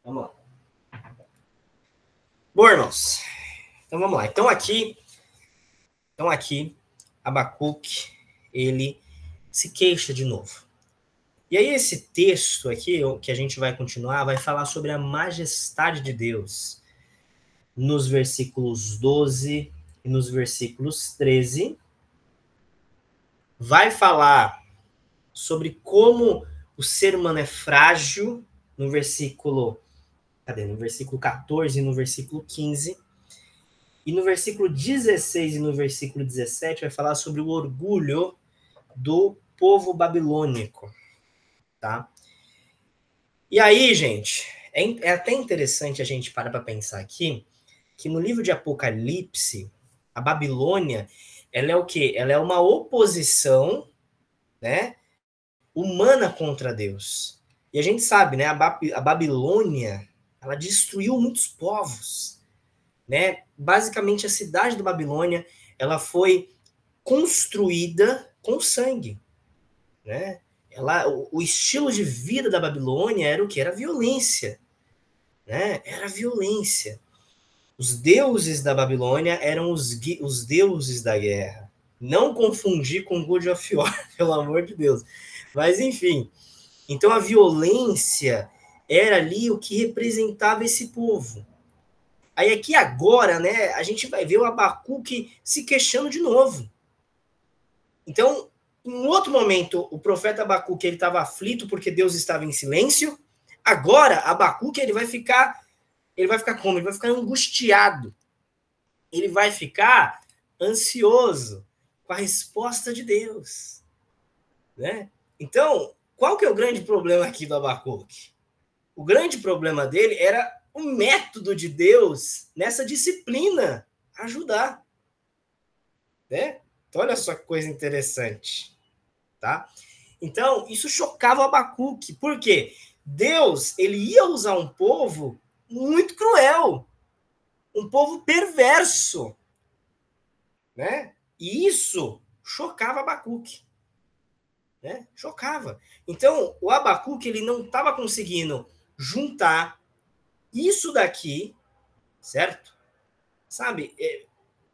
Vamos lá. Bom, irmãos, então vamos lá. Então aqui, Abacuque, ele se queixa de novo. E aí esse texto aqui, que a gente vai continuar, vai falar sobre a majestade de Deus nos versículos 12 e nos versículos 13. Vai falar sobre como o ser humano é frágil no versículo 14 e no versículo 15. E no versículo 16 e no versículo 17 vai falar sobre o orgulho do povo babilônico, tá? E aí, gente, é até interessante a gente parar para pensar aqui que no livro de Apocalipse, a Babilônia, ela é o quê? Ela é uma oposição, né, humana contra Deus. E a gente sabe, né, a Babilônia, ela destruiu muitos povos, né? Basicamente a cidade da Babilônia, ela foi construída com sangue, né? O estilo de vida da Babilônia era o que? Era violência, né? Era violência. Os deuses da Babilônia eram os deuses da guerra. Não confundir com God of War, pelo amor de Deus. Mas, enfim. Então, a violência era ali o que representava esse povo. Aí, aqui agora, né, a gente vai ver o Abacuque se queixando de novo. Então, em outro momento, o profeta Abacuque estava aflito porque Deus estava em silêncio. Agora, Abacuque ele vai ficar como? Ele vai ficar angustiado. Ele vai ficar ansioso com a resposta de Deus, né? Então, qual que é o grande problema aqui do Abacuque? O grande problema dele era o método de Deus nessa disciplina ajudar, né? Então, olha só que coisa interessante, tá? Então, isso chocava o Abacuque. Por quê? Deus, ele ia usar um povo muito cruel, um povo perverso, né? E isso chocava Abacuque, né? Chocava. Então, o Abacuque, ele não estava conseguindo juntar isso daqui, certo? Sabe?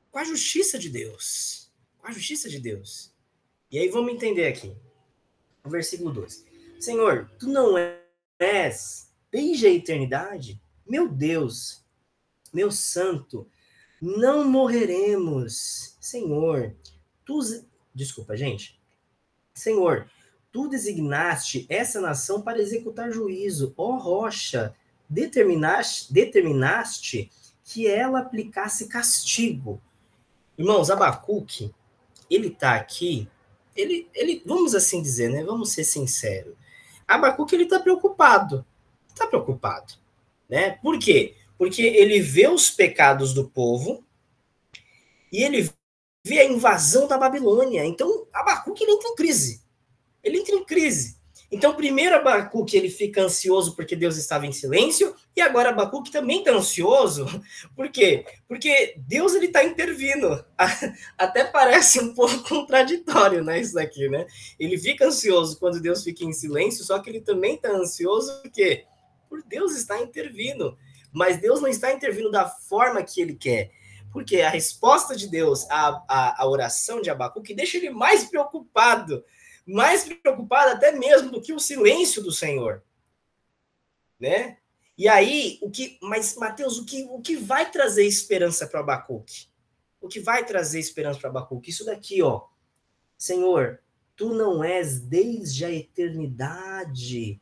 Com a justiça de Deus. Com a justiça de Deus. E aí vamos entender aqui. O versículo 12. Senhor, tu não és desde a eternidade? Meu Deus, meu santo, não morreremos. Senhor, tu... Desculpa, gente. Senhor, tu designaste essa nação para executar juízo. Ó rocha, determinaste que ela aplicasse castigo. Irmãos, Abacuque, ele está aqui, vamos assim dizer, né? Vamos ser sinceros. Abacuque, ele está preocupado. Está preocupado, né? Por quê? Porque ele vê os pecados do povo e ele vê a invasão da Babilônia. Então, Abacuque, ele entra em crise. Ele entra em crise. Então, primeiro Abacuque ele fica ansioso porque Deus estava em silêncio, e agora Abacuque também está ansioso. Por quê? Porque Deus ele está intervindo. Até parece um pouco contraditório, né, isso daqui, né? Ele fica ansioso quando Deus fica em silêncio, só que ele também está ansioso porque por Deus está intervindo. Mas Deus não está intervindo da forma que ele quer. Porque a resposta de Deus à oração de Abacuque deixa ele mais preocupado até mesmo do que o silêncio do Senhor, né? E aí, mas Mateus, o que vai trazer esperança para Abacuque? O que vai trazer esperança para Abacuque? Isso daqui, ó. Senhor, tu não és desde a eternidade.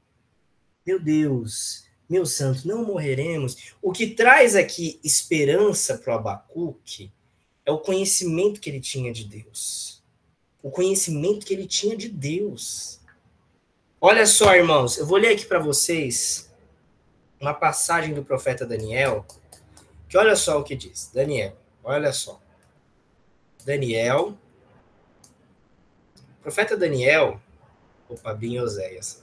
Meu Deus, meu santo, não morreremos. O que traz aqui esperança para o Abacuque é o conhecimento que ele tinha de Deus. O conhecimento que ele tinha de Deus. Olha só, irmãos, eu vou ler aqui para vocês uma passagem do profeta Daniel, que olha só o que diz. Daniel, olha só. Daniel, profeta Daniel, opa, Bin Oséias.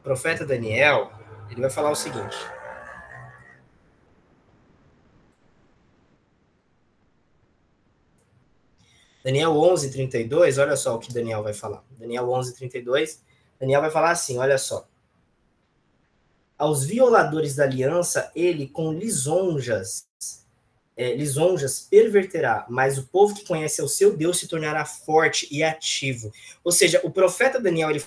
Profeta Daniel, ele vai falar o seguinte. Daniel 11:32, olha só o que Daniel vai falar. Daniel 11:32, Daniel vai falar assim, olha só. aos violadores da aliança, ele com lisonjas perverterá, mas o povo que conhece ao seu Deus se tornará forte e ativo. Ou seja, o profeta Daniel, ele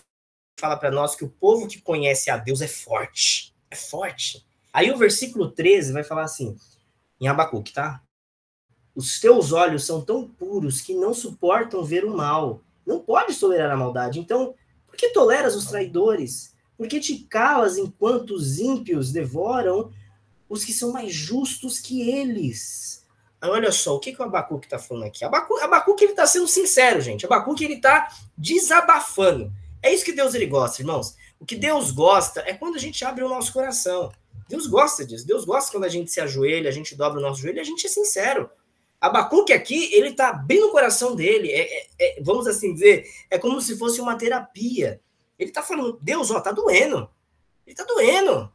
fala para nós que o povo que conhece a Deus é forte. É forte. Aí o versículo 13 vai falar assim, em Abacuque, tá? Os teus olhos são tão puros que não suportam ver o mal. Não podes tolerar a maldade. Então, por que toleras os traidores? Por que te calas enquanto os ímpios devoram os que são mais justos que eles? Aí, olha só, o que o Abacuque está falando aqui? Abacuque ele está sendo sincero, gente. Abacuque ele está desabafando. É isso que Deus ele gosta, irmãos. O que Deus gosta é quando a gente abre o nosso coração. Deus gosta disso. Deus gosta quando a gente se ajoelha, a gente dobra o nosso joelho e a gente é sincero. Abacuque aqui, ele está bem no coração dele. Vamos assim dizer, é como se fosse uma terapia. Ele está falando, Deus, ó, tá doendo. Ele tá doendo.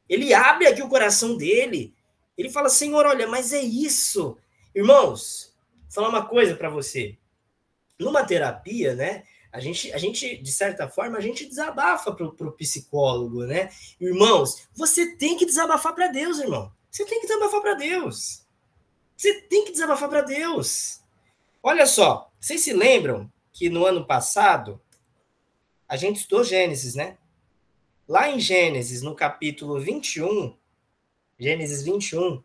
Ele abre aqui o coração dele. Ele fala, Senhor, olha, mas é isso. Irmãos, vou falar uma coisa para você. Numa terapia, né, a gente, de certa forma, a gente desabafa pro psicólogo, né? Irmãos, você tem que desabafar para Deus, irmão. Você tem que desabafar para Deus. Você tem que desabafar para Deus. Olha só, vocês se lembram que no ano passado a gente estudou Gênesis, né? Lá em Gênesis, no capítulo 21, Gênesis 21,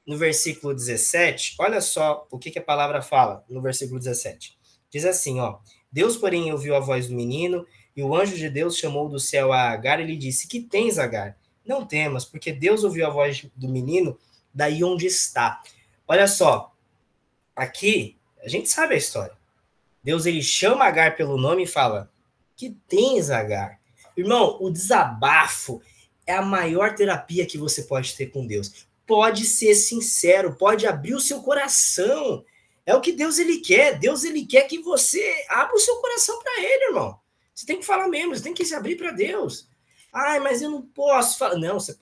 no versículo 17, olha só o que a palavra fala no versículo 17. Diz assim, ó, Deus, porém, ouviu a voz do menino, e o anjo de Deus chamou do céu a Agar e lhe disse, que tens, Agar? Não temas, porque Deus ouviu a voz do menino daí onde está. Olha só, aqui, a gente sabe a história. Deus, ele chama Agar pelo nome e fala, que tens, Agar? Irmão, o desabafo é a maior terapia que você pode ter com Deus. Pode ser sincero, pode abrir o seu coração. É o que Deus ele quer. Deus ele quer que você abra o seu coração para ele, irmão. Você tem que falar mesmo, você tem que se abrir para Deus. Ai, mas eu não posso falar. Não, você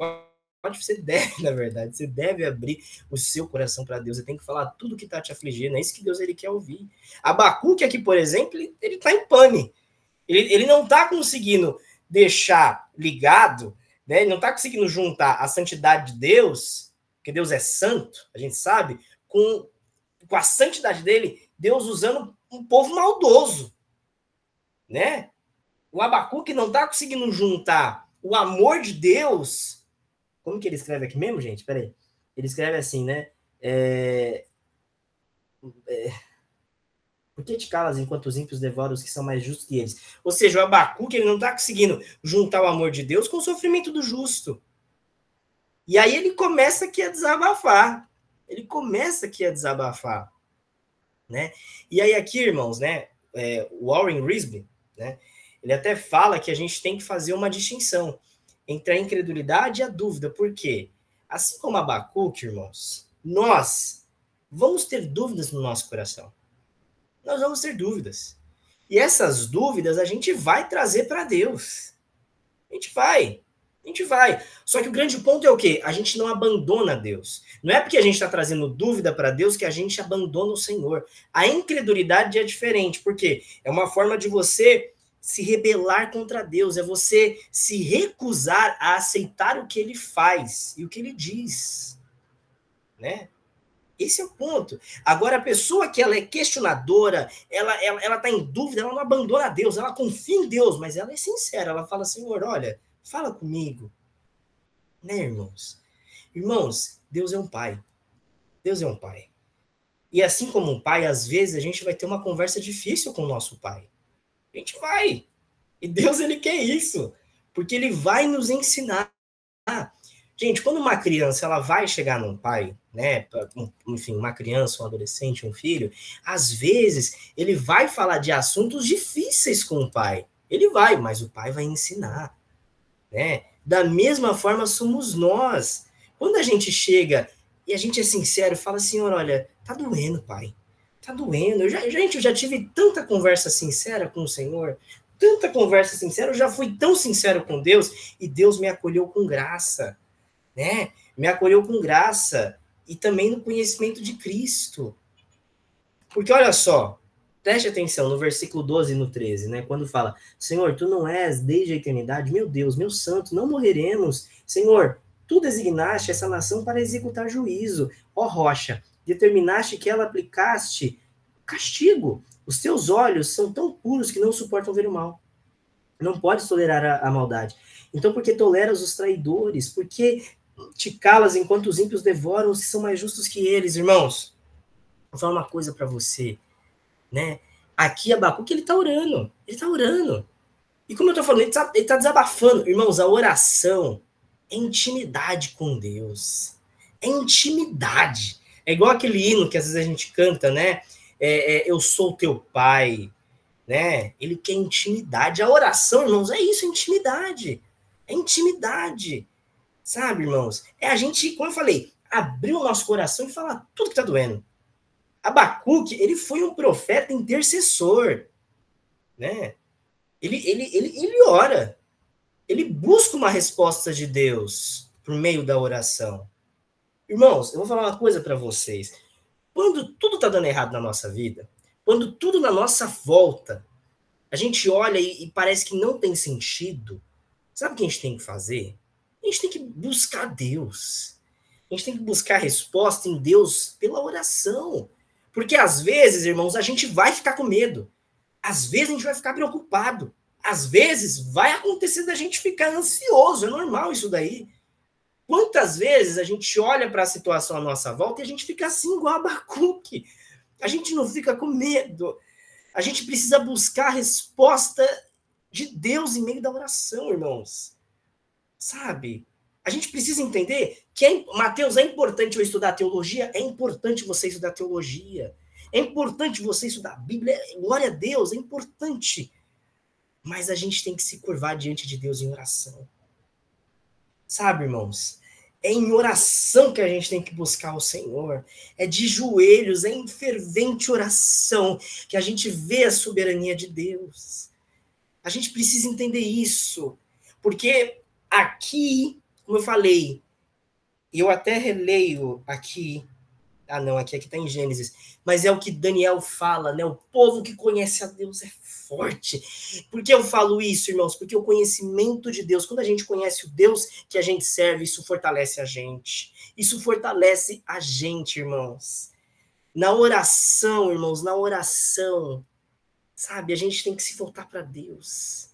você deve, na verdade, você deve abrir o seu coração para Deus. Você tem que falar tudo que está te afligindo. É isso que Deus ele quer ouvir. Abacuque aqui, por exemplo, ele está em pane. Ele não está conseguindo deixar ligado, né? Ele não está conseguindo juntar a santidade de Deus, porque Deus é santo, a gente sabe, com a santidade dele, Deus usando um povo maldoso, né? O Abacuque não está conseguindo juntar o amor de Deus. Como que ele escreve aqui mesmo, gente? Peraí. Ele escreve assim, né? Por que te calas enquanto os ímpios devoram os que são mais justos que eles? Ou seja, o Abacuque ele não está conseguindo juntar o amor de Deus com o sofrimento do justo. E aí ele começa aqui a desabafar. Né? E aí aqui, irmãos, né? O Warren Wiersbe, né? Ele até fala que a gente tem que fazer uma distinção entre a incredulidade e a dúvida. Por quê? Assim como Abacuque, irmãos, nós vamos ter dúvidas no nosso coração. Nós vamos ter dúvidas. E essas dúvidas a gente vai trazer para Deus. A gente vai. Só que o grande ponto é o quê? A gente não abandona Deus. Não é porque a gente está trazendo dúvida para Deus que a gente abandona o Senhor. A incredulidade é diferente, porque é uma forma de você se rebelar contra Deus, é você se recusar a aceitar o que ele faz e o que ele diz, né? Esse é o ponto. Agora, a pessoa que ela é questionadora, ela tá em dúvida, ela não abandona Deus, ela confia em Deus, mas ela é sincera, ela fala, Senhor, olha, fala comigo. Né, irmãos? Irmãos, Deus é um pai. Deus é um pai. E assim como um pai, às vezes a gente vai ter uma conversa difícil com o nosso pai. A gente vai. E Deus, ele quer isso. Porque ele vai nos ensinar. Gente, quando uma criança ela vai chegar num pai, né, enfim, uma criança, um adolescente, um filho, às vezes ele vai falar de assuntos difíceis com o pai. Ele vai, mas o pai vai ensinar, né? Da mesma forma somos nós. Quando a gente chega e a gente é sincero, fala, Senhor, olha, tá doendo, pai. Tá doendo. Eu já tive tanta conversa sincera com o Senhor, tanta conversa sincera, eu já fui tão sincero com Deus, e Deus me acolheu com graça, né? Me acolheu com graça, e também no conhecimento de Cristo. Porque olha só, Preste atenção no versículo 12 e no 13, né? Quando fala, Senhor, tu não és desde a eternidade, meu Deus, meu santo, não morreremos. Senhor, tu designaste essa nação para executar juízo. Ó rocha, determinaste que ela aplicaste castigo. Os teus olhos são tão puros que não suportam ver o mal. Não podes tolerar a maldade. Então, porque toleras os traidores? Porque te calas enquanto os ímpios devoram os que são mais justos que eles, irmãos? Vou falar uma coisa para você, né? Aqui Abacuque, ele tá orando. Ele tá orando. E como eu tô falando, ele tá desabafando. Irmãos, a oração é intimidade com Deus. É intimidade. É igual aquele hino que às vezes a gente canta, né? Eu sou teu pai, né? Ele quer intimidade. A oração, irmãos, é isso, é intimidade. É intimidade. Sabe, irmãos? É a gente, como eu falei, abrir o nosso coração e falar tudo que tá doendo. Abacuque, ele foi um profeta intercessor, né? Ele ora. Ele busca uma resposta de Deus por meio da oração. Irmãos, eu vou falar uma coisa para vocês. Quando tudo tá dando errado na nossa vida, quando tudo na nossa volta, a gente olha e parece que não tem sentido, sabe o que a gente tem que fazer? A gente tem que buscar Deus. A gente tem que buscar a resposta em Deus pela oração. Porque às vezes, irmãos, a gente vai ficar com medo. Às vezes a gente vai ficar preocupado. Às vezes vai acontecer da gente ficar ansioso. É normal isso daí. Quantas vezes a gente olha para a situação à nossa volta e a gente fica assim, igual a Abacuque? A gente não fica com medo. A gente precisa buscar a resposta de Deus em meio da oração, irmãos. Sabe? A gente precisa entender que, Mateus, é importante eu estudar teologia? É importante você estudar teologia. É importante você estudar a Bíblia. Glória a Deus, é importante. Mas a gente tem que se curvar diante de Deus em oração. Sabe, irmãos? É em oração que a gente tem que buscar o Senhor. É de joelhos, é em fervente oração que a gente vê a soberania de Deus. A gente precisa entender isso. Porque aqui, como eu falei, eu até releio aqui. Ah, não, aqui está em Gênesis. Mas é o que Daniel fala, né? O povo que conhece a Deus é forte. Por que eu falo isso, irmãos? Porque o conhecimento de Deus, quando a gente conhece o Deus que a gente serve, isso fortalece a gente. Isso fortalece a gente, irmãos. Na oração, irmãos, na oração, sabe? A gente tem que se voltar para Deus.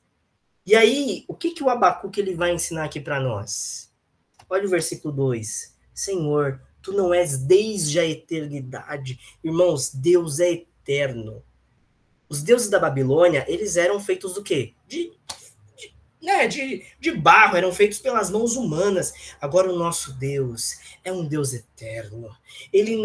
E aí, o que o Abacuque ele vai ensinar aqui para nós? Olha o versículo 2. Senhor, tu não és desde a eternidade. Irmãos, Deus é eterno. Os deuses da Babilônia, eles eram feitos do quê? De barro, eram feitos pelas mãos humanas. Agora o nosso Deus é um Deus eterno. Ele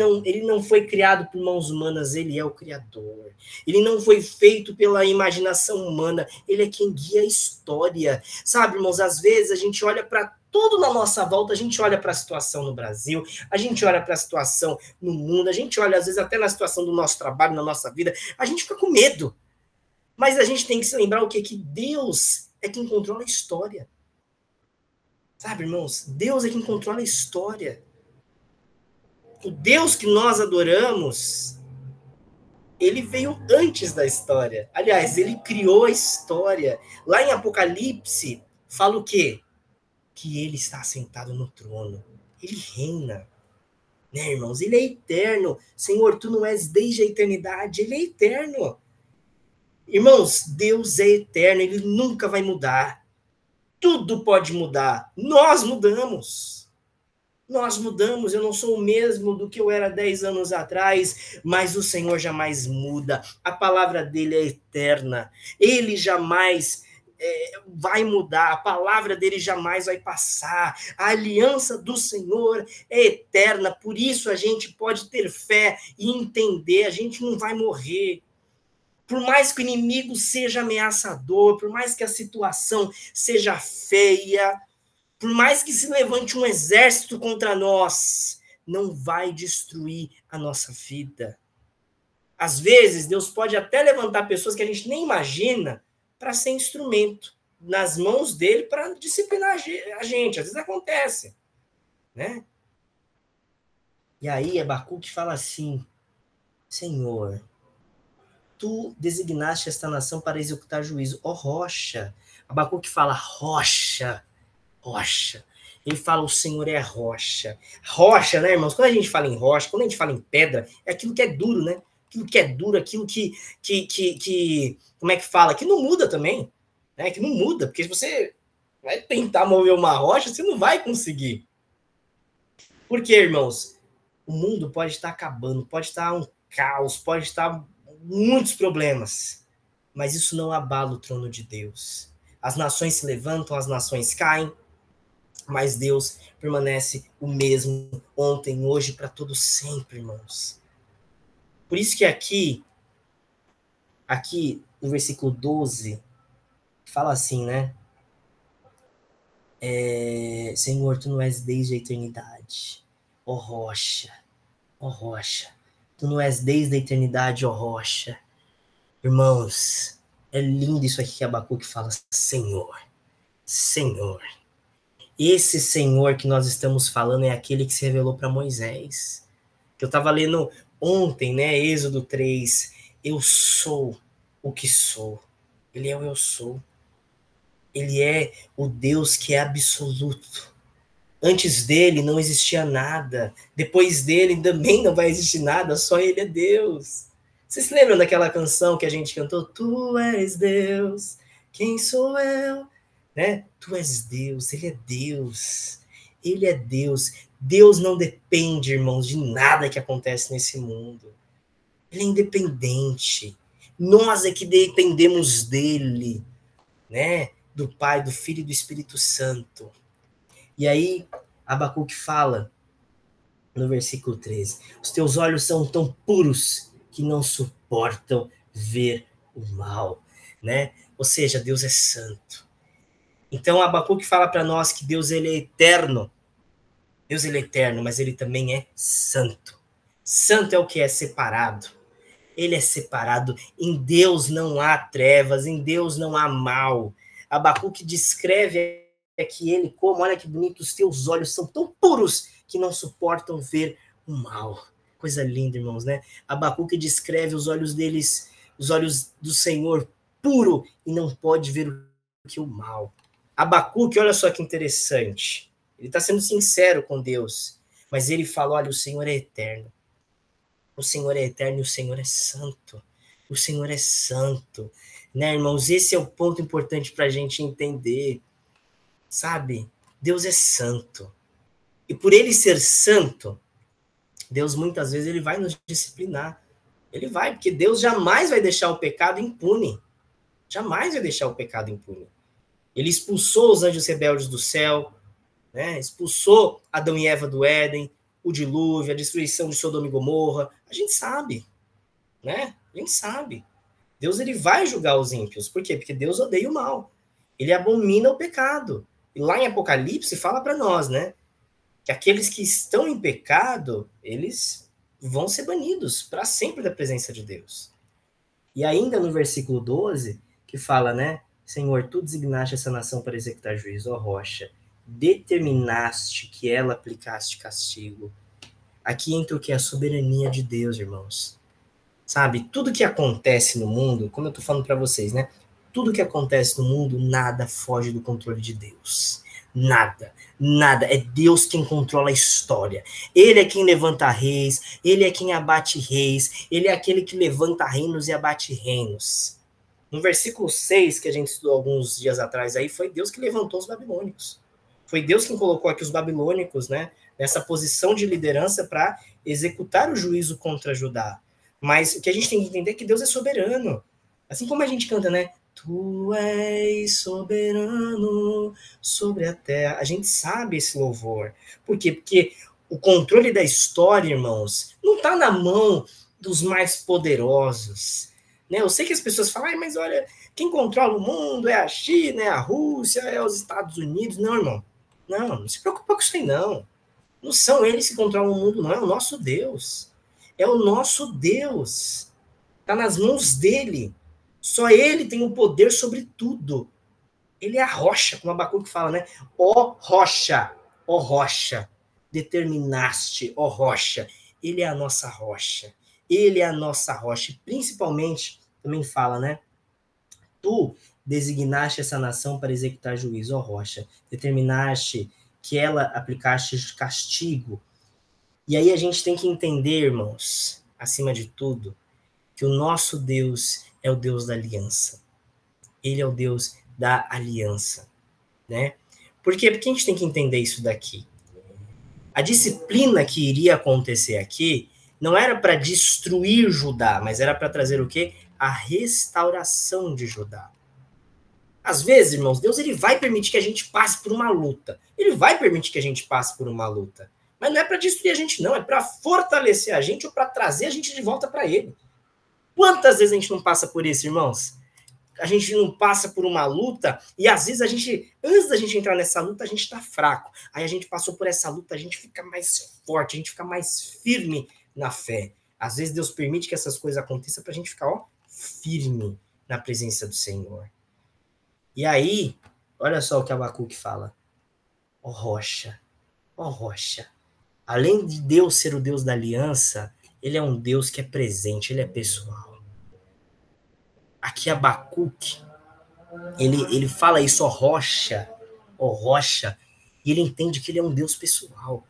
não foi criado por mãos humanas, ele é o Criador. Ele não foi feito pela imaginação humana, ele é quem guia a história. Sabe, irmãos, às vezes a gente olha para tudo na nossa volta, a gente olha para a situação no Brasil, a gente olha para a situação no mundo, a gente olha às vezes até na situação do nosso trabalho, na nossa vida, a gente fica com medo. Mas a gente tem que se lembrar o quê? Que Deus é quem controla a história. Sabe, irmãos? Deus é quem controla a história. O Deus que nós adoramos, ele veio antes da história. Aliás, ele criou a história. Lá em Apocalipse, fala o quê? Que ele está sentado no trono. Ele reina. Né, irmãos? Ele é eterno. Senhor, tu não és desde a eternidade. Ele é eterno. Irmãos, Deus é eterno, ele nunca vai mudar. Tudo pode mudar. Nós mudamos. Nós mudamos. Eu não sou o mesmo do que eu era 10 anos atrás, mas o Senhor jamais muda. A palavra dele é eterna. Ele jamais vai mudar. A palavra dele jamais vai passar. A aliança do Senhor é eterna. Por isso a gente pode ter fé e entender. A gente não vai morrer. Por mais que o inimigo seja ameaçador, por mais que a situação seja feia, por mais que se levante um exército contra nós, não vai destruir a nossa vida. Às vezes, Deus pode até levantar pessoas que a gente nem imagina para ser instrumento nas mãos dele para disciplinar a gente. Às vezes acontece, né? E aí, Abacuque fala assim, Senhor, tu designaste esta nação para executar juízo. Ó rocha. Abacuque fala rocha, rocha. Ele fala o Senhor é a rocha. Rocha, né, irmãos? Quando a gente fala em rocha, quando a gente fala em pedra, é aquilo que é duro, né? Aquilo que é duro, aquilo que como é que fala? Que não muda também, né? Que não muda, porque se você vai tentar mover uma rocha, você não vai conseguir. Por quê, irmãos? O mundo pode estar acabando, pode estar um caos, pode estar muitos problemas, mas isso não abala o trono de Deus. As nações se levantam, as nações caem, mas Deus permanece o mesmo ontem, hoje, para todo sempre, irmãos. Por isso que aqui no versículo 12, fala assim, né? Senhor, tu não és desde a eternidade, ó rocha, ó rocha. Tu não és desde a eternidade, ó rocha. Irmãos, é lindo isso aqui que Abacuque fala, Senhor, Senhor. Esse Senhor que nós estamos falando é aquele que se revelou para Moisés. Que eu estava lendo ontem, né, Êxodo 3. Eu sou o que sou. Ele é o eu sou. Ele é o Deus que é absoluto. Antes dele não existia nada. Depois dele também não vai existir nada. Só ele é Deus. Vocês se lembram daquela canção que a gente cantou? Tu és Deus, quem sou eu? Né? Tu és Deus, ele é Deus. Ele é Deus. Deus não depende, irmãos, de nada que acontece nesse mundo. Ele é independente. Nós é que dependemos dele, né? Do Pai, do Filho e do Espírito Santo. E aí, Abacuque fala, no versículo 13, os teus olhos são tão puros que não suportam ver o mal, né? Ou seja, Deus é santo. Então, Abacuque fala para nós que Deus ele é eterno. Deus ele é eterno, mas ele também é santo. Santo é o que é separado. Ele é separado. Em Deus não há trevas, em Deus não há mal. Abacuque descreve aqui ele como, olha que bonito, os teus olhos são tão puros que não suportam ver o mal. Coisa linda, irmãos, né? Abacuque descreve os olhos deles, os olhos do Senhor puro e não pode ver o que o mal. Abacuque, olha só que interessante. Ele está sendo sincero com Deus, mas ele fala, olha, o Senhor é eterno. O Senhor é eterno e o Senhor é santo. O Senhor é santo. Né, irmãos? Esse é o ponto importante para a gente entender. Sabe? Deus é santo. E por ele ser santo, Deus muitas vezes ele vai nos disciplinar. Ele vai, porque Deus jamais vai deixar o pecado impune. Jamais vai deixar o pecado impune. Ele expulsou os anjos rebeldes do céu, né? Expulsou Adão e Eva do Éden, o dilúvio, a destruição de Sodoma e Gomorra. A gente sabe, né? A gente sabe. Deus ele vai julgar os ímpios. Por quê? Porque Deus odeia o mal. Ele abomina o pecado. E lá em Apocalipse fala para nós, né? Que aqueles que estão em pecado, eles vão ser banidos para sempre da presença de Deus. E ainda no versículo 12, que fala, né? Senhor, tu designaste essa nação para executar juízo, ó rocha. Determinaste que ela aplicaste castigo. Aqui entra o que é a soberania de Deus, irmãos. Sabe, tudo que acontece no mundo, como eu estou falando para vocês, né? Tudo que acontece no mundo, nada foge do controle de Deus. Nada, nada. É Deus quem controla a história. Ele é quem levanta reis, ele é quem abate reis, ele é aquele que levanta reinos e abate reinos. No versículo 6, que a gente estudou alguns dias atrás aí, foi Deus que levantou os babilônicos. Foi Deus quem colocou aqui os babilônicos, né, nessa posição de liderança para executar o juízo contra Judá. Mas o que a gente tem que entender é que Deus é soberano. Assim como a gente canta, né? Tu és soberano sobre a terra. A gente sabe esse louvor. Por quê? Porque o controle da história, irmãos, não está na mão dos mais poderosos. Né? Eu sei que as pessoas falam, mas olha, quem controla o mundo é a China, é a Rússia, é os Estados Unidos. Não, irmão. Não se preocupa com isso aí, não. Não são eles que controlam o mundo, não. É o nosso Deus. É o nosso Deus. Está nas mãos dele. Só ele tem o poder sobre tudo. Ele é a rocha, como Abacuque fala, né? Ó rocha, determinaste, ó rocha. Ele é a nossa rocha. Ele é a nossa rocha. E principalmente, também fala, né? Tu designaste essa nação para executar juízo, ó rocha. Determinaste que ela aplicaste castigo. E aí a gente tem que entender, irmãos, acima de tudo, que o nosso Deus é o Deus da aliança. Ele é o Deus da aliança, né? Por quê? Porque a gente tem que entender isso daqui. A disciplina que iria acontecer aqui não era para destruir Judá, mas era para trazer o quê? A restauração de Judá. Às vezes, irmãos, Deus ele vai permitir que a gente passe por uma luta. Ele vai permitir que a gente passe por uma luta. Mas não é para destruir a gente, não. É para fortalecer a gente ou para trazer a gente de volta para ele. Quantas vezes a gente não passa por isso, irmãos? A gente não passa por uma luta e às vezes a gente, antes da gente entrar nessa luta, a gente tá fraco. Aí a gente passou por essa luta, a gente fica mais forte, a gente fica mais firme na fé. Às vezes Deus permite que essas coisas aconteçam pra gente ficar, ó, firme na presença do Senhor. E aí, olha só o que Abacuque fala. Ó rocha, além de Deus ser o Deus da aliança, ele é um Deus que é presente, ele é pessoal. Aqui Abacuque, ele fala isso, ó rocha, e ele entende que ele é um Deus pessoal.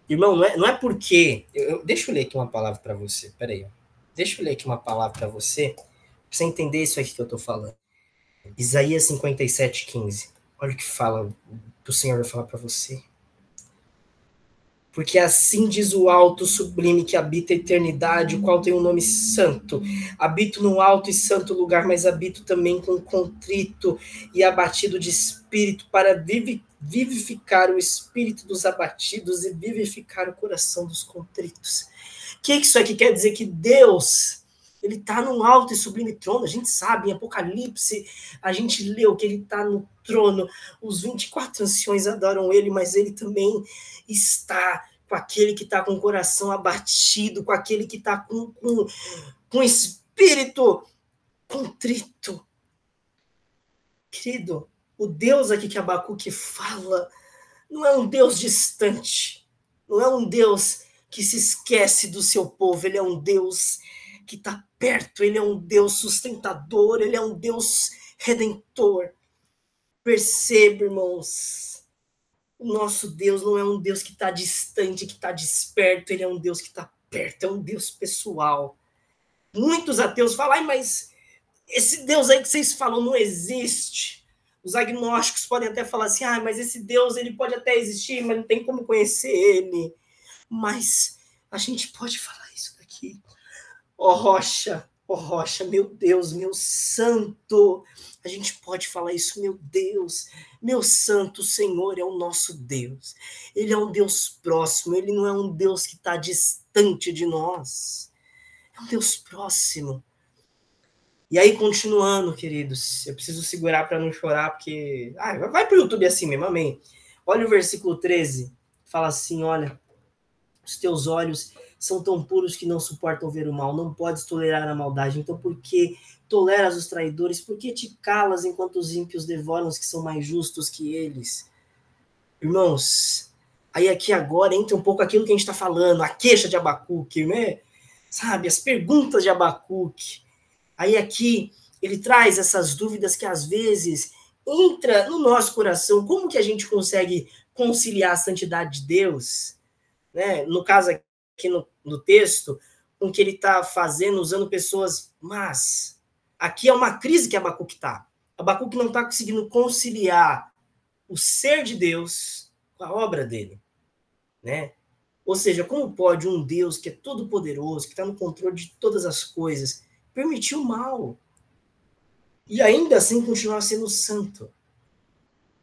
Irmão, não é porque... deixa eu ler aqui uma palavra para você, peraí. Deixa eu ler aqui uma palavra para você entender isso aqui que eu tô falando. Isaías 57:15. Olha o que fala, que o Senhor vai falar para você. Porque assim diz o alto sublime que habita a eternidade, o qual tem um nome santo. Habito num alto e santo lugar, mas habito também com contrito e abatido de espírito, para vivificar o espírito dos abatidos e vivificar o coração dos contritos. O que isso aqui quer dizer? Que Deus, ele está num alto e sublime trono. A gente sabe, em Apocalipse, a gente leu que ele está no trono. Os 24 anciões adoram ele, mas ele também está com aquele que está com o coração abatido, com aquele que está com espírito contrito. Querido, o Deus aqui que Abacuque fala não é um Deus distante, não é um Deus que se esquece do seu povo, ele é um Deus que está perto, ele é um Deus sustentador, ele é um Deus redentor. Perceba, irmãos, o nosso Deus não é um Deus que está distante, que está desperto, ele é um Deus que está perto, é um Deus pessoal. Muitos ateus falam, ai, mas esse Deus aí que vocês falam não existe. Os agnósticos podem até falar assim, ah, mas esse Deus ele pode até existir, mas não tem como conhecer ele. Mas a gente pode falar isso daqui. Ó rocha, meu Deus, meu santo. A gente pode falar isso, meu Deus, meu santo Senhor é o nosso Deus. Ele é um Deus próximo, ele não é um Deus que está distante de nós. É um Deus próximo. E aí, continuando, queridos, eu preciso segurar para não chorar, porque... vai pro YouTube assim mesmo, amém. Olha o versículo 13, fala assim, olha, os teus olhos são tão puros que não suportam ver o mal, não podes tolerar a maldade, então por que toleras os traidores? Por que te calas enquanto os ímpios devoram os que são mais justos que eles? Irmãos, aí aqui agora entra um pouco aquilo que a gente está falando, a queixa de Abacuque, né? Sabe, as perguntas de Abacuque. Aí aqui ele traz essas dúvidas que às vezes entra no nosso coração. Como que a gente consegue conciliar a santidade de Deus? Né? No caso aqui no texto, com que ele está fazendo, usando pessoas más. Aqui é uma crise que Abacuque está. Abacuque não está conseguindo conciliar o ser de Deus com a obra dele. Né? Ou seja, como pode um Deus que é todo poderoso, que está no controle de todas as coisas, permitir o mal? E ainda assim continuar sendo santo.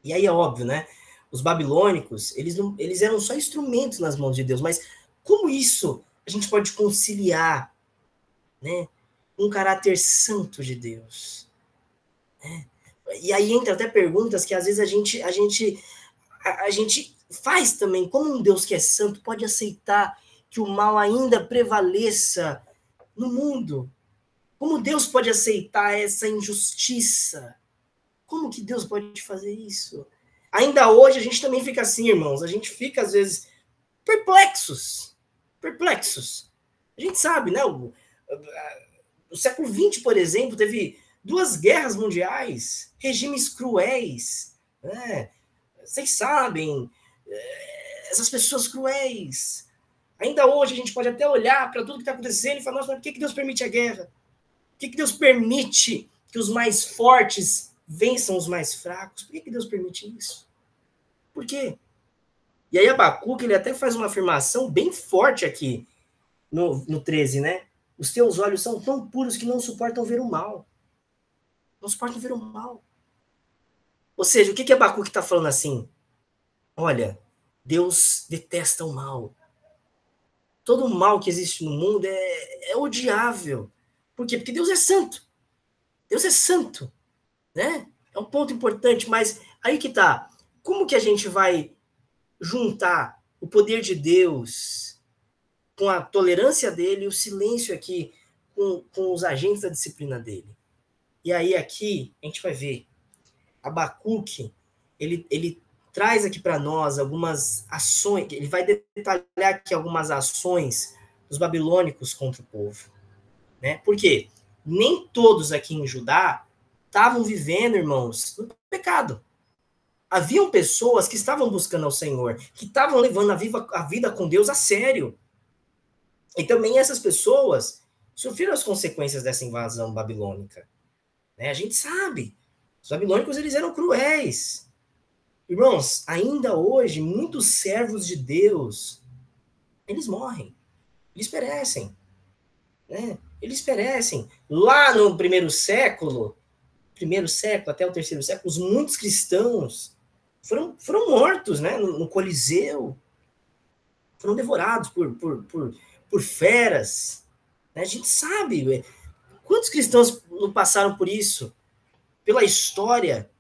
E aí é óbvio, né? Os babilônicos, eles eram só instrumentos nas mãos de Deus, mas como isso a gente pode conciliar, né, um caráter santo de Deus? Né? E aí entra até perguntas que às vezes a gente faz também. Como um Deus que é santo pode aceitar que o mal ainda prevaleça no mundo? Como Deus pode aceitar essa injustiça? Como que Deus pode fazer isso? Ainda hoje a gente também fica assim, irmãos. A gente fica, às vezes, perplexos. A gente sabe, né? No século XX, por exemplo, teve 2 guerras mundiais, regimes cruéis, né? Vocês sabem, essas pessoas cruéis. Ainda hoje a gente pode até olhar para tudo que está acontecendo e falar, nossa, mas por que Deus permite a guerra? Por que Deus permite que os mais fortes vençam os mais fracos? Por que Deus permite isso? Por quê? E aí Abacuque, ele até faz uma afirmação bem forte aqui no 13, né? Os teus olhos são tão puros que não suportam ver o mal. Não suportam ver o mal. Ou seja, o que Abacuque está falando assim? Olha, Deus detesta o mal. Todo o mal que existe no mundo é odiável. Por quê? Porque Deus é santo. Deus é santo, né? É um ponto importante, mas aí que tá. Como que a gente vai juntar o poder de Deus com a tolerância dele e o silêncio aqui com os agentes da disciplina dele? E aí aqui a gente vai ver. Abacuque, ele traz aqui para nós algumas ações, ele vai detalhar aqui algumas ações dos babilônicos contra o povo, né? Por quê? Nem todos aqui em Judá estavam vivendo, irmãos, no pecado. Haviam pessoas que estavam buscando ao Senhor, que estavam levando a vida com Deus a sério. E também essas pessoas sofreram as consequências dessa invasão babilônica, né? A gente sabe. Os babilônicos, eles eram cruéis. Irmãos, ainda hoje, muitos servos de Deus, eles morrem, eles perecem, né? Eles perecem. Lá no primeiro século até o terceiro século, muitos cristãos foram mortos, né? No Coliseu, foram devorados por feras. Né? A gente sabe, quantos cristãos não passaram por isso? Pela história,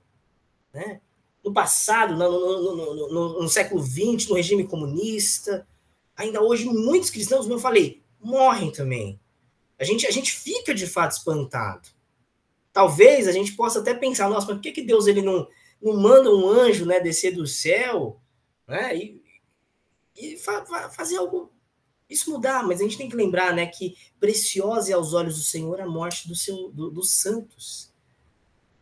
né? No passado, no século XX, no regime comunista, ainda hoje muitos cristãos, como eu falei, morrem também. A gente fica de fato espantado. Talvez a gente possa até pensar, nossa, mas por que Deus ele não manda um anjo, né, descer do céu, né, e fazer algo, isso mudar? Mas a gente tem que lembrar, né, que preciosa é aos olhos do Senhor a morte dos santos.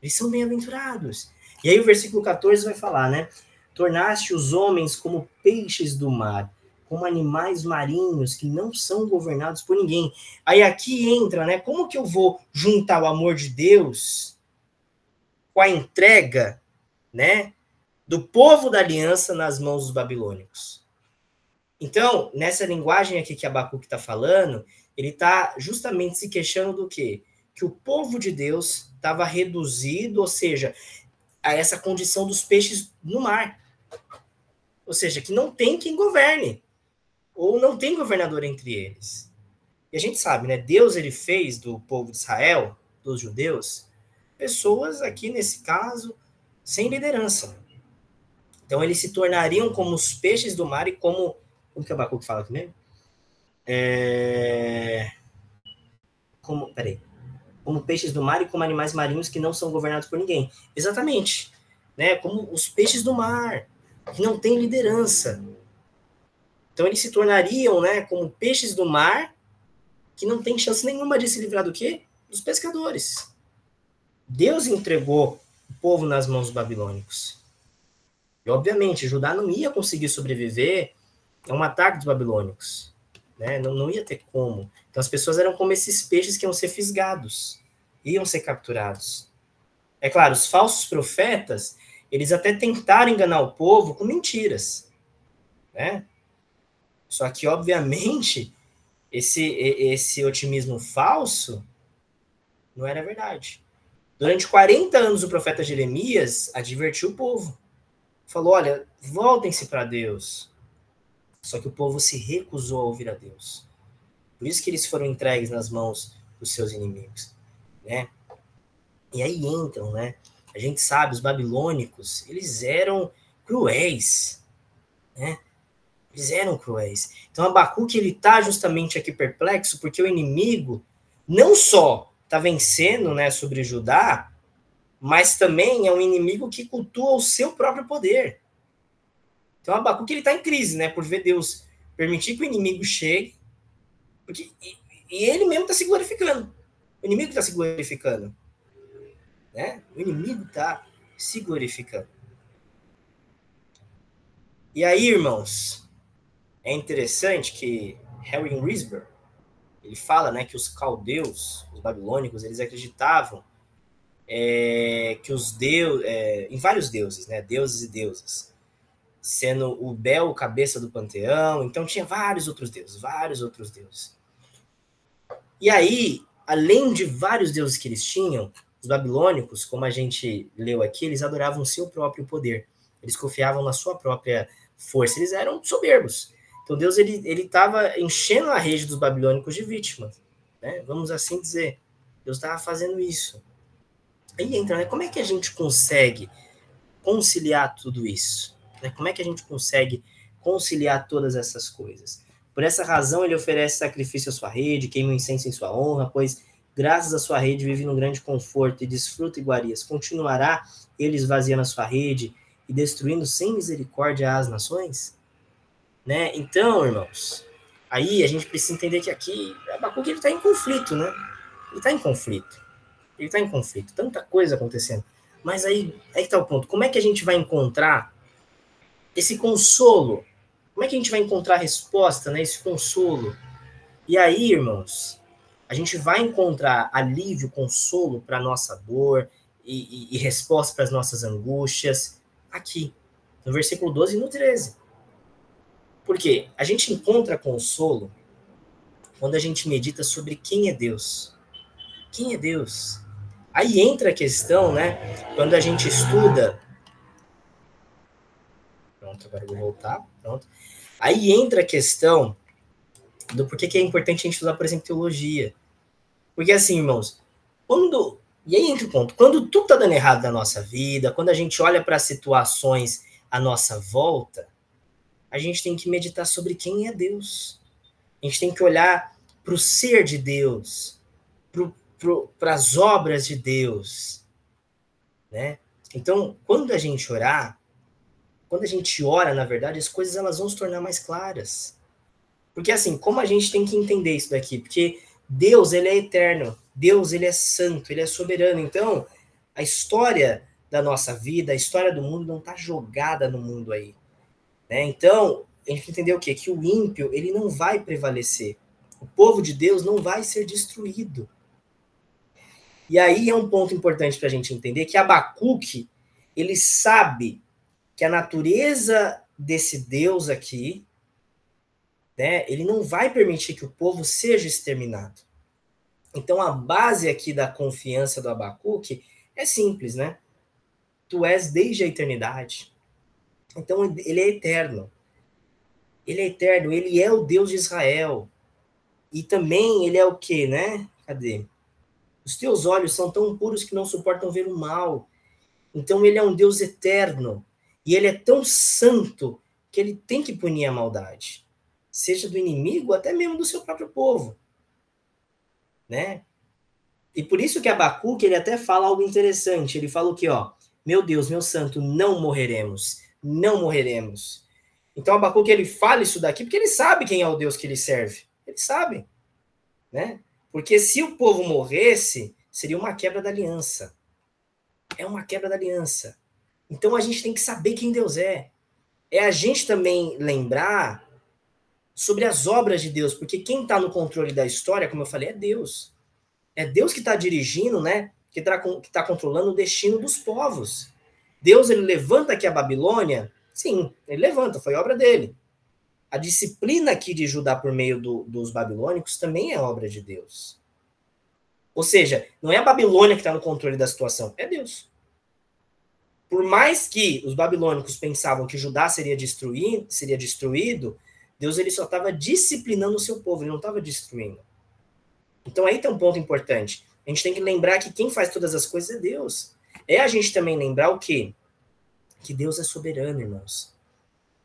Eles são bem-aventurados. E aí o versículo 14 vai falar, né? Tornaste os homens como peixes do mar, como animais marinhos que não são governados por ninguém. Aí aqui entra, né? Como que eu vou juntar o amor de Deus com a entrega, né, do povo da aliança nas mãos dos babilônicos? Então, nessa linguagem aqui que Abacuque está falando, ele está justamente se queixando do quê? Que o povo de Deus estava reduzido, ou seja, a essa condição dos peixes no mar. Ou seja, que não tem quem governe, ou não tem governador entre eles. E a gente sabe, né? Deus, ele fez do povo de Israel, dos judeus, pessoas aqui, nesse caso, sem liderança. Então, eles se tornariam como os peixes do mar e como que o Abacuque fala aqui mesmo? Como peixes do mar e como animais marinhos que não são governados por ninguém. Exatamente. Né? Como os peixes do mar, que não têm liderança. Então, eles se tornariam, né, como peixes do mar que não tem chance nenhuma de se livrar do quê? Dos pescadores. Deus entregou o povo nas mãos dos babilônicos. E, obviamente, Judá não ia conseguir sobreviver a um ataque dos babilônicos. Né? Não ia ter como. Então, as pessoas eram como esses peixes que iam ser fisgados, iam ser capturados. É claro, os falsos profetas, eles até tentaram enganar o povo com mentiras. Né? Só que, obviamente, esse otimismo falso não era verdade. Durante 40 anos, o profeta Jeremias advertiu o povo. Falou, olha, voltem-se para Deus. Só que o povo se recusou a ouvir a Deus. Por isso que eles foram entregues nas mãos dos seus inimigos. Né? E aí entram, né? A gente sabe, os babilônicos, eles eram cruéis. Né? Eles eram cruéis. Então, Abacuque, ele está justamente aqui perplexo, porque o inimigo não só está vencendo, né, sobre Judá, mas também é um inimigo que cultua o seu próprio poder. Então, Abacuque, ele está em crise, né, por ver Deus permitir que o inimigo chegue, porque, e ele mesmo está se glorificando. O inimigo está se glorificando. Né? O inimigo está se glorificando. E aí, irmãos, é interessante que Harry Risber, ele fala, né, que os caldeus, os babilônicos, eles acreditavam que os deuses, em vários deuses, né, deuses e deusas, sendo o Bel o cabeça do panteão, então tinha vários outros deuses. E aí, além de vários deuses que eles tinham, os babilônicos, como a gente leu aqui, eles adoravam o seu próprio poder. Eles confiavam na sua própria força. Eles eram soberbos. Então Deus ele estava enchendo a rede dos babilônicos de vítimas, né? Vamos assim dizer. Deus estava fazendo isso. Aí entra, né? Como é que a gente consegue conciliar tudo isso? Né? Como é que a gente consegue conciliar todas essas coisas? Por essa razão, ele oferece sacrifício à sua rede, queima incenso em sua honra, pois, graças à sua rede, vive num grande conforto e desfruta iguarias. Continuará ele esvaziando a sua rede e destruindo sem misericórdia as nações? Né? Então, irmãos, aí a gente precisa entender que aqui, Abacuque está em conflito, né? Ele está em conflito. Tanta coisa acontecendo. Mas aí que está o ponto. Como é que a gente vai encontrar esse consolo? Como é que a gente vai encontrar a resposta, né? Esse consolo. E aí, irmãos, a gente vai encontrar alívio, consolo para a nossa dor e resposta para as nossas angústias aqui, no versículo 12 e no 13. Por quê? A gente encontra consolo quando a gente medita sobre quem é Deus. Quem é Deus? Aí entra a questão, né? Quando a gente estuda. Pronto, agora eu vou voltar. Pronto. Aí entra a questão do porquê que é importante a gente usar, por exemplo, teologia. Porque assim, irmãos, quando. E aí entra o ponto. Quando tudo tá dando errado na nossa vida, quando a gente olha para situações à nossa volta, a gente tem que meditar sobre quem é Deus. A gente tem que olhar para o ser de Deus, para as obras de Deus, né? Então, quando a gente ora, na verdade, as coisas elas vão se tornar mais claras. Porque assim, como a gente tem que entender isso daqui? Porque Deus, ele é eterno. Deus, ele é santo, ele é soberano. Então, a história da nossa vida, a história do mundo não está jogada no mundo aí. Né? Então, a gente tem que entender o quê? Que o ímpio, ele não vai prevalecer. O povo de Deus não vai ser destruído. E aí é um ponto importante para a gente entender que Abacuque, ele sabe que a natureza desse Deus aqui, né, ele não vai permitir que o povo seja exterminado. Então a base aqui da confiança do Abacuque é simples, né? Tu és desde a eternidade. Então ele é eterno. Ele é eterno, ele é o Deus de Israel. E também ele é o quê, né? Cadê? Os teus olhos são tão puros que não suportam ver o mal. Então ele é um Deus eterno. E ele é tão santo que ele tem que punir a maldade. Seja do inimigo, até mesmo do seu próprio povo. Né? E por isso que Abacuque, ele até fala algo interessante. Ele fala o quê? Ó, meu Deus, meu santo, não morreremos. Não morreremos. Então Abacuque, ele fala isso daqui porque ele sabe quem é o Deus que ele serve. Ele sabe. Né? Porque se o povo morresse, seria uma quebra da aliança. É uma quebra da aliança. Então a gente tem que saber quem Deus é. É a gente também lembrar sobre as obras de Deus, porque quem está no controle da história, como eu falei, é Deus. É Deus que está dirigindo, né? Que tá controlando o destino dos povos. Deus, ele levanta aqui a Babilônia? Sim, ele levanta, foi obra dele. A disciplina aqui de Judá por meio dos babilônicos também é obra de Deus. Ou seja, não é a Babilônia que está no controle da situação, é Deus. Por mais que os babilônicos pensavam que Judá seria destruído, Deus ele só estava disciplinando o seu povo, ele não estava destruindo. Então aí tem um ponto importante. A gente tem que lembrar que quem faz todas as coisas é Deus. É a gente também lembrar o quê? Que Deus é soberano, irmãos.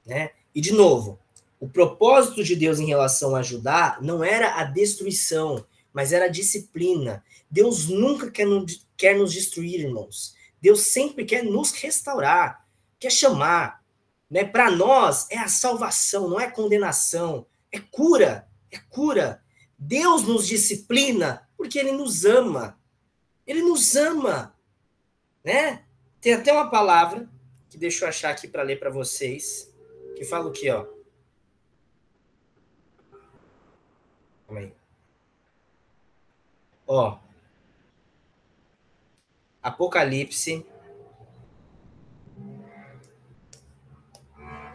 Né? E de novo, o propósito de Deus em relação a Judá não era a destruição, mas era a disciplina. Deus nunca quer nos destruir, irmãos. Deus sempre quer nos restaurar, quer chamar. Né? Para nós é a salvação, não é condenação, é cura, é cura. Deus nos disciplina Porque ele nos ama. Ele nos ama, né? Tem até uma palavra que deixa eu achar aqui para ler para vocês, que fala o quê, ó? Calma aí. Ó. Apocalipse.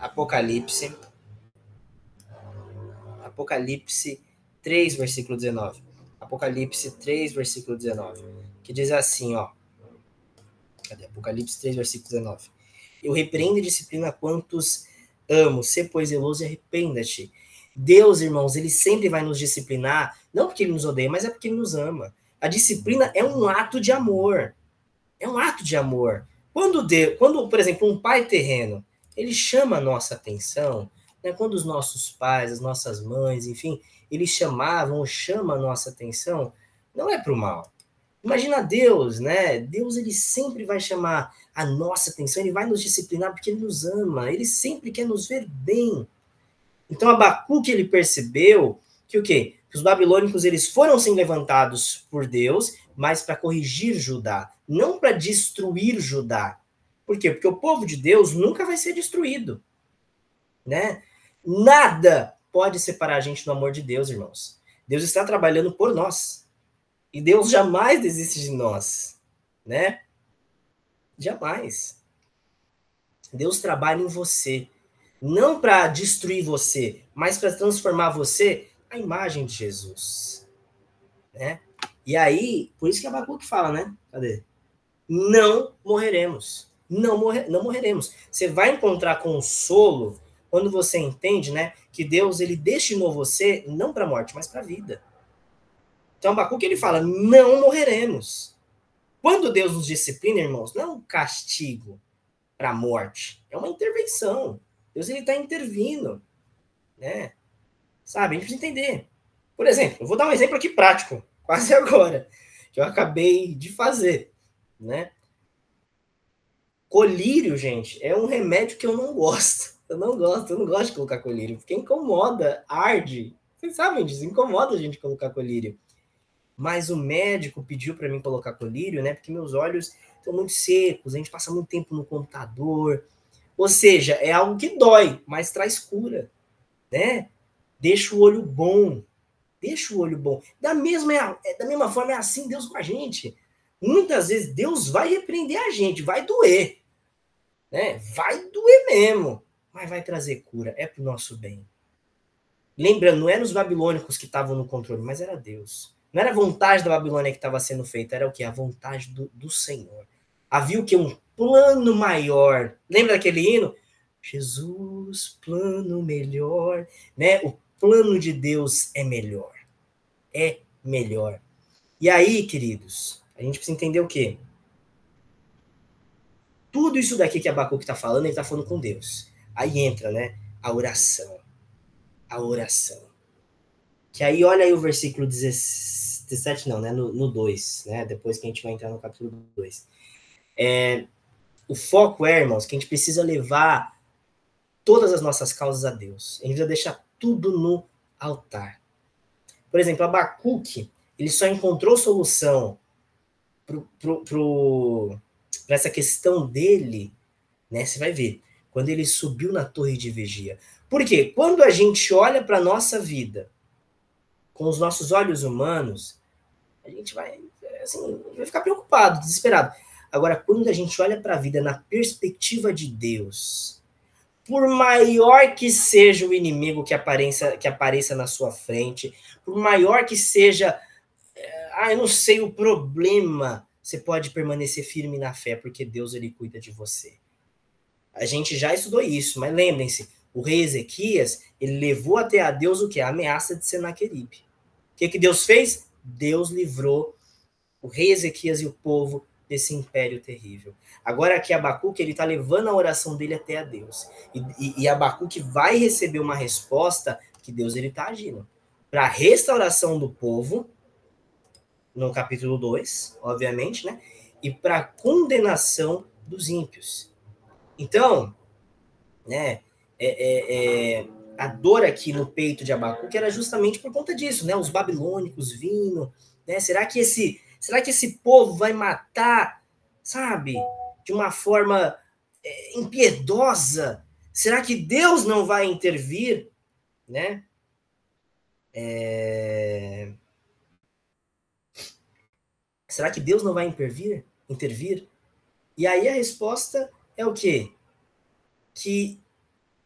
Apocalipse 3, versículo 19. Apocalipse 3, versículo 19. Que diz assim, ó. Cadê? Apocalipse 3, versículo 19. Eu repreendo e disciplina quantos amo. Sê, pois, zeloso e arrependa-te. Deus, irmãos, ele sempre vai nos disciplinar, não porque ele nos odeia, mas é porque ele nos ama. A disciplina é um ato de amor. É um ato de amor. Quando, por exemplo, um pai terreno, ele chama a nossa atenção, né? Quando os nossos pais, as nossas mães, enfim, eles chamavam ou chamam a nossa atenção, não é para o mal. Imagina Deus, né? Deus, ele sempre vai chamar a nossa atenção, ele vai nos disciplinar porque ele nos ama, ele sempre quer nos ver bem. Então, Abacuque, ele percebeu que o quê? Que os babilônicos, eles foram sim levantados por Deus, mas para corrigir Judá, não para destruir Judá. Por quê? Porque o povo de Deus nunca vai ser destruído, né? Nada pode separar a gente do amor de Deus, irmãos. Deus está trabalhando por nós. E Deus jamais desiste de nós, né? Jamais. Deus trabalha em você. Não para destruir você, mas para transformar você à imagem de Jesus, né? E aí, por isso que Abacuque fala, né? Cadê? Não morreremos. Não morreremos. Você vai encontrar consolo quando você entende, né, que Deus, ele destinou você não para a morte, mas para a vida. Então, Abacuque, ele fala, não morreremos. Quando Deus nos disciplina, irmãos, não é um castigo para a morte, é uma intervenção. Deus, ele está intervindo, né? Sabe? A gente precisa entender. Por exemplo, eu vou dar um exemplo aqui prático, quase agora, que eu acabei de fazer, né? Colírio, gente, é um remédio que eu não gosto. Eu não gosto de colocar colírio, porque incomoda, arde. Vocês sabem disso, incomoda a gente colocar colírio. Mas o médico pediu para mim colocar colírio, né? Porque meus olhos estão muito secos, a gente passa muito tempo no computador. Ou seja, é algo que dói, mas traz cura, né? Deixa o olho bom. Deixa o olho bom. Da mesma forma, é assim Deus com a gente. Muitas vezes Deus vai repreender a gente, vai doer, né? Vai doer mesmo, mas vai trazer cura, é pro nosso bem. Lembrando, não eram os babilônicos que estavam no controle, mas era Deus. Não era a vontade da Babilônia que estava sendo feita, era o quê? A vontade do Senhor. Havia o quê? Um plano maior. Lembra daquele hino? Jesus, plano melhor, né? O plano de Deus é melhor. É melhor. E aí, queridos, a gente precisa entender o quê? Tudo isso daqui que Abacuque está falando, ele está falando com Deus. Aí entra, né? A oração. A oração. Que aí, olha aí o versículo 17, não, né? No 2, né? Depois que a gente vai entrar no capítulo 2. O foco é, irmãos, que a gente precisa levar todas as nossas causas a Deus. A gente precisa deixar tudo no altar. Por exemplo, Abacuque, ele só encontrou solução para essa questão dele, né? Você vai ver, quando ele subiu na torre de vigia. Por quê? Quando a gente olha para a nossa vida com os nossos olhos humanos, a gente vai, assim, vai ficar preocupado, desesperado. Agora, quando a gente olha para a vida na perspectiva de Deus, por maior que seja o inimigo que apareça na sua frente, por maior que seja, eu não sei, o problema, você pode permanecer firme na fé, porque Deus, ele cuida de você. A gente já estudou isso, mas lembrem-se, o rei Ezequias, ele levou até a Deus o quê? A ameaça de Senaqueribe. O que Deus fez? Deus livrou o rei Ezequias e o povo desse império terrível. Agora aqui Abacuque, ele está levando a oração dele até a Deus. E Abacuque vai receber uma resposta que Deus está agindo. Para a restauração do povo, no capítulo 2, obviamente, né? E para a condenação dos ímpios. Então, né? A dor aqui no peito de Abacuque era justamente por conta disso, né? Os babilônicos vindo, Né? Será que esse povo vai matar, sabe, de uma forma impiedosa? Será que Deus não vai intervir? Né? Será que Deus não vai intervir? E aí a resposta é o quê? Que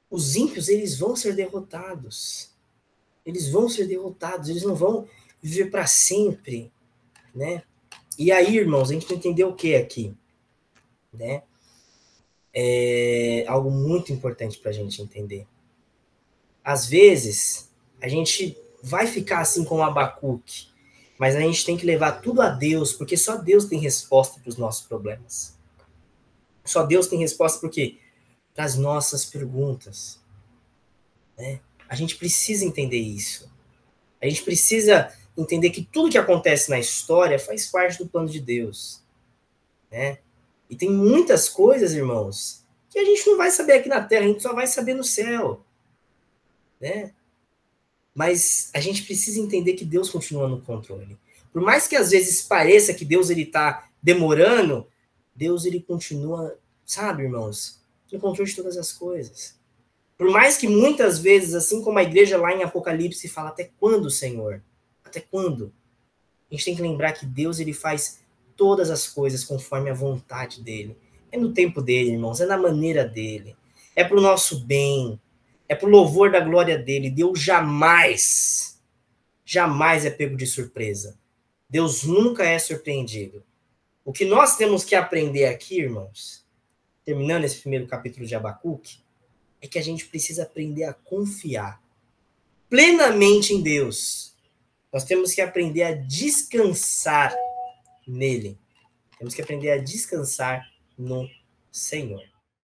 os ímpios, eles vão ser derrotados. Eles vão ser derrotados, eles não vão viver para sempre, né? E aí, irmãos, a gente tem que entender o que aqui, né? É algo muito importante para a gente entender. Às vezes, a gente vai ficar assim com o Abacuque, mas a gente tem que levar tudo a Deus, porque só Deus tem resposta para os nossos problemas. Só Deus tem resposta para quê? Para as nossas perguntas, né? A gente precisa entender isso. A gente precisa entender que tudo que acontece na história faz parte do plano de Deus, né? E tem muitas coisas, irmãos, que a gente não vai saber aqui na Terra, a gente só vai saber no céu, né? Mas a gente precisa entender que Deus continua no controle. Por mais que às vezes pareça que Deus ele está demorando, Deus ele continua, sabe, irmãos, no controle de todas as coisas. Por mais que muitas vezes, assim como a igreja lá em Apocalipse fala, até quando, Senhor? Até quando? A gente tem que lembrar que Deus ele faz todas as coisas conforme a vontade dele. É no tempo dele, irmãos, é na maneira dele. É para o nosso bem, é para o louvor da glória dele. Deus jamais é pego de surpresa. Deus nunca é surpreendido. O que nós temos que aprender aqui, irmãos, terminando esse primeiro capítulo de Abacuque, é que a gente precisa aprender a confiar plenamente em Deus. Nós temos que aprender a descansar nele. Temos que aprender a descansar no Senhor.